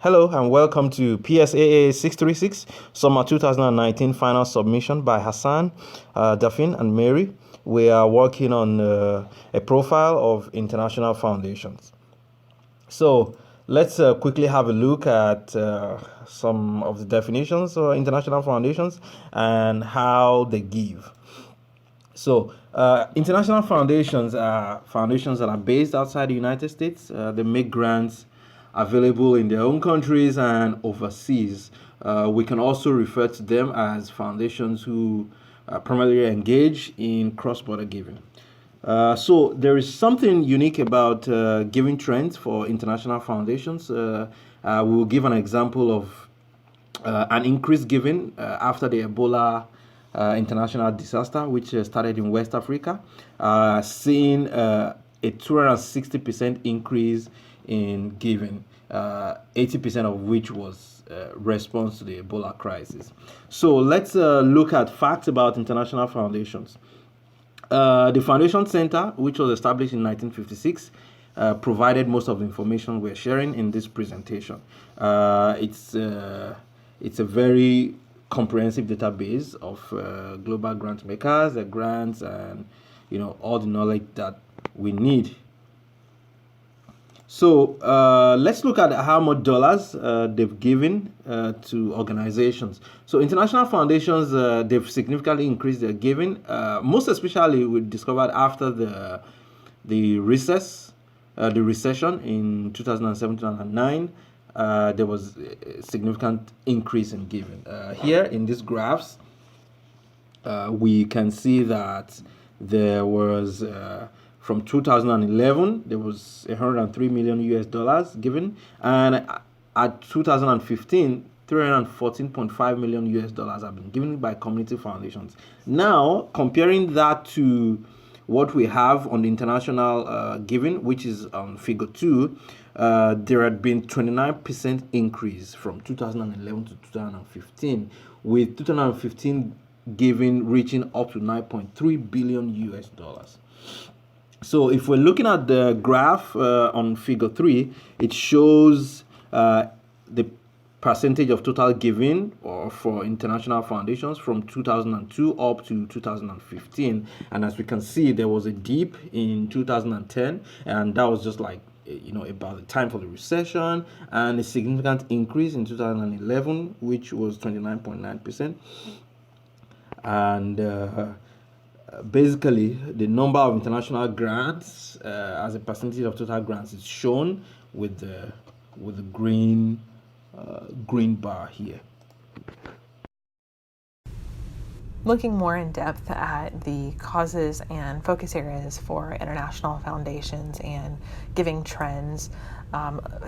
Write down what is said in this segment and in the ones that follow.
Hello and welcome to PSAA 636, Summer 2019 Final Submission by Hassan, Daphine, and Mary. We are working on a profile of international foundations. So let's quickly have a look at some of the definitions of international foundations and how they give. So, international foundations are foundations that are based outside the United States. They make grants available in their own countries and overseas. We can also refer to them as foundations who primarily engage in cross-border giving. So there is something unique about giving trends for international foundations. We will give an example of an increased giving after the Ebola international disaster, which started in West Africa, seeing a 260% increase in giving, 80% of which was response to the Ebola crisis. So let's look at facts about international foundations. The Foundation Center, which was established in 1956, provided most of the information we're sharing in this presentation. It's a very comprehensive database of global grant makers, grants, and all the knowledge that we need. So let's look at how much dollars they've given to organizations. So international foundations, they've significantly increased their giving. Most especially, we discovered after the recession in 2007-2009. There was a significant increase in giving. Here in these graphs, we can see that there was from 2011 there was 103 million US dollars given, and at 2015 314.5 million US dollars have been given by community foundations. Now comparing that to what we have on the international giving, which is on figure 2, there had been 29% increase from 2011 to 2015, with 2015 giving reaching up to 9.3 billion US dollars. So if we're looking at the graph on figure 3, it shows the percentage of total giving or for international foundations from 2002 up to 2015. And as we can see, there was a dip in 2010, and that was just like about the time for the recession, and a significant increase in 2011, which was 29.9%. And basically, the number of international grants as a percentage of total grants is shown with the green bar here. Looking more in depth at the causes and focus areas for international foundations and giving trends,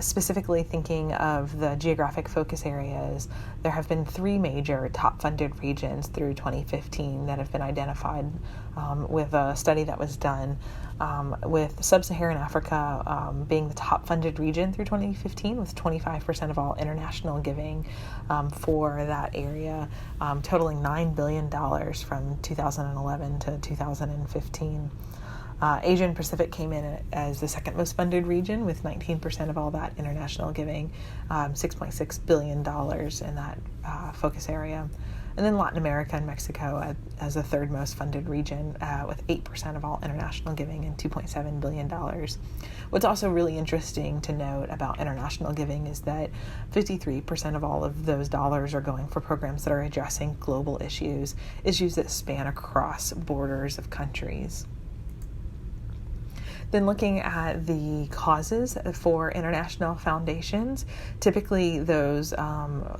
specifically thinking of the geographic focus areas, there have been 3 major top funded regions through 2015 that have been identified with a study that was done, with Sub-Saharan Africa being the top funded region through 2015 with 25% of all international giving for that area, totaling $9 billion from 2011 to 2015. Asian Pacific came in as the second most funded region with 19% of all that international giving, $6.6 billion in that focus area. And then Latin America and Mexico as the third most funded region with 8% of all international giving and $2.7 billion. What's also really interesting to note about international giving is that 53% of all of those dollars are going for programs that are addressing global issues that span across borders of countries. Then looking at the causes for international foundations, typically those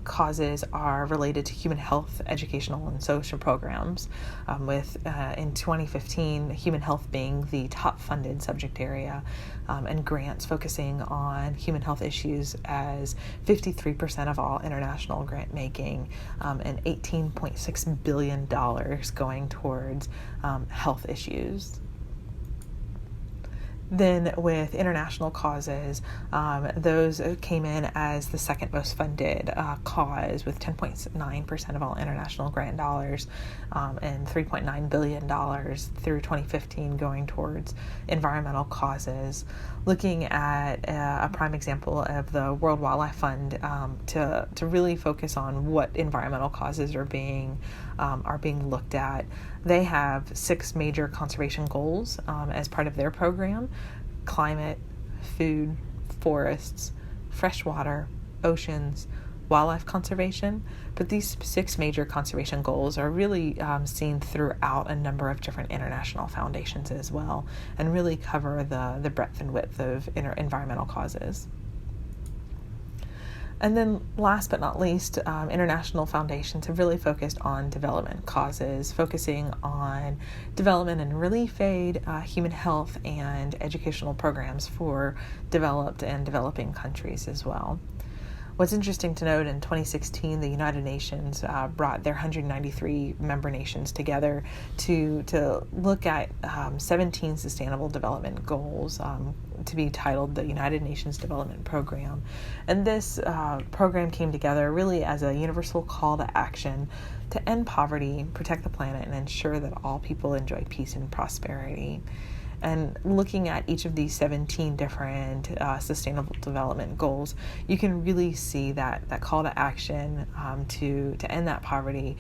causes are related to human health, educational, and social programs, with in 2015, human health being the top funded subject area, and grants focusing on human health issues as 53% of all international grant making, and $18.6 billion going towards health issues. Then with international causes, those came in as the second most funded cause, with 10.9% of all international grant dollars and $3.9 billion through 2015 going towards environmental causes. Looking at a prime example of the World Wildlife Fund to really focus on what environmental causes are being looked at. They have 6 major conservation goals as part of their program: climate, food, forests, freshwater, oceans, wildlife conservation. But these 6 major conservation goals are really seen throughout a number of different international foundations as well, and really cover the breadth and width of environmental causes. And then last but not least, international foundations have really focused on development causes, focusing on development and relief aid, human health, and educational programs for developed and developing countries as well. What's interesting to note, in 2016, the United Nations brought their 193 member nations together to look at 17 sustainable development goals to be titled the United Nations Development Program. And this program came together really as a universal call to action to end poverty, protect the planet, and ensure that all people enjoy peace and prosperity. And looking at each of these 17 different sustainable development goals, you can really see that call to action to end that poverty,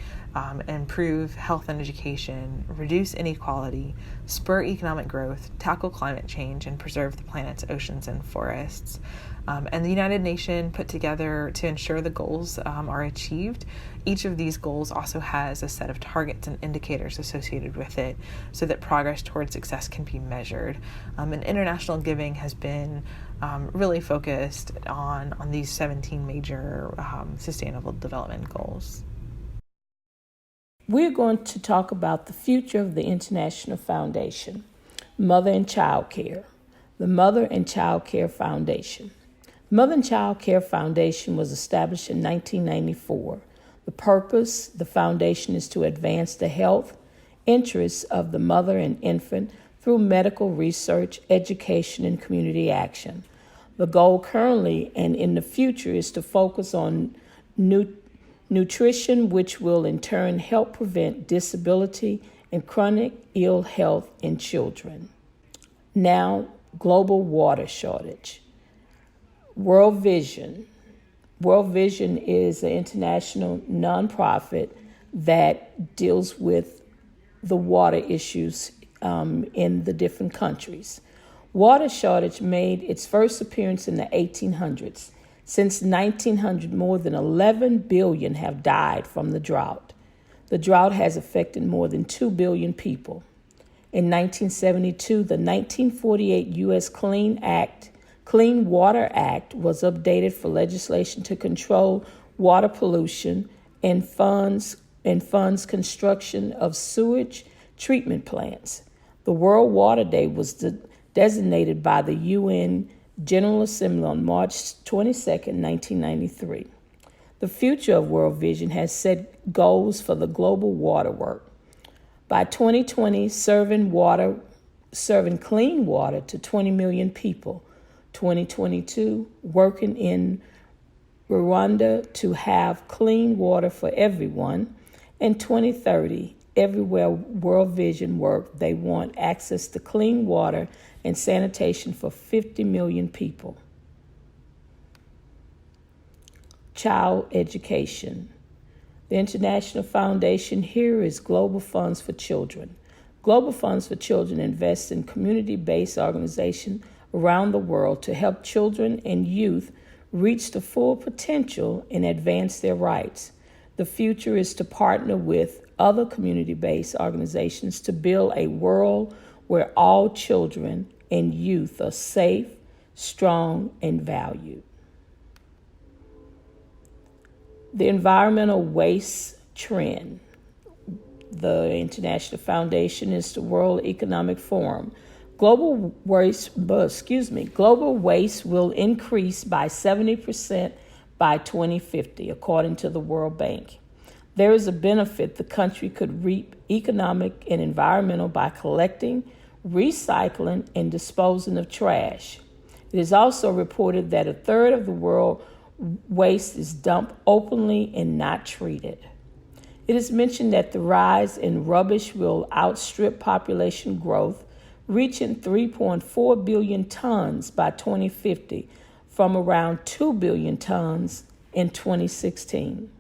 improve health and education, reduce inequality, spur economic growth, tackle climate change, and preserve the planet's oceans and forests. And the United Nations put together to ensure the goals are achieved. Each of these goals also has a set of targets and indicators associated with it so that progress towards success can be measured. And international giving has been really focused on these 17 major sustainable development goals. We're going to talk about the future of the International Foundation, Mother and Child Care, the Mother and Child Care Foundation. Mother and Child Care Foundation was established in 1994. The purpose, the foundation is to advance the health interests of the mother and infant through medical research, education, and community action. The goal currently and in the future is to focus on nutrition, which will in turn help prevent disability and chronic ill health in children. Now, global water shortage. World Vision. World Vision is an international nonprofit that deals with the water issues in the different countries. Water shortage made its first appearance in the 1800s. Since 1900, more than 11 billion have died from the drought. The drought has affected more than 2 billion people. In 1972, the 1948 U.S. Clean Water Act was updated for legislation to control water pollution and funds construction of sewage treatment plants. The World Water Day was designated by the UN General Assembly on March 22, 1993. The future of World Vision has set goals for the global water work. By 2020, serving clean water to 20 million people. 2022, working in Rwanda to have clean water for everyone. And 2030, everywhere World Vision work, they want access to clean water and sanitation for 50 million people. Child education. The International Foundation here is Global Funds for Children. Global Funds for Children invests in community-based organizations around the world to help children and youth reach the full potential and advance their rights. The future is to partner with other community-based organizations to build a world where all children and youth are safe, strong, and valued. The environmental waste trend. The International Foundation is the World Economic Forum. Global waste will increase by 70% by 2050, according to the World Bank. There is a benefit the country could reap economic and environmental by collecting, recycling, and disposing of trash. It is also reported that a third of the world waste is dumped openly and not treated. It is mentioned that the rise in rubbish will outstrip population growth, reaching 3.4 billion tons by 2050 from around 2 billion tons in 2016.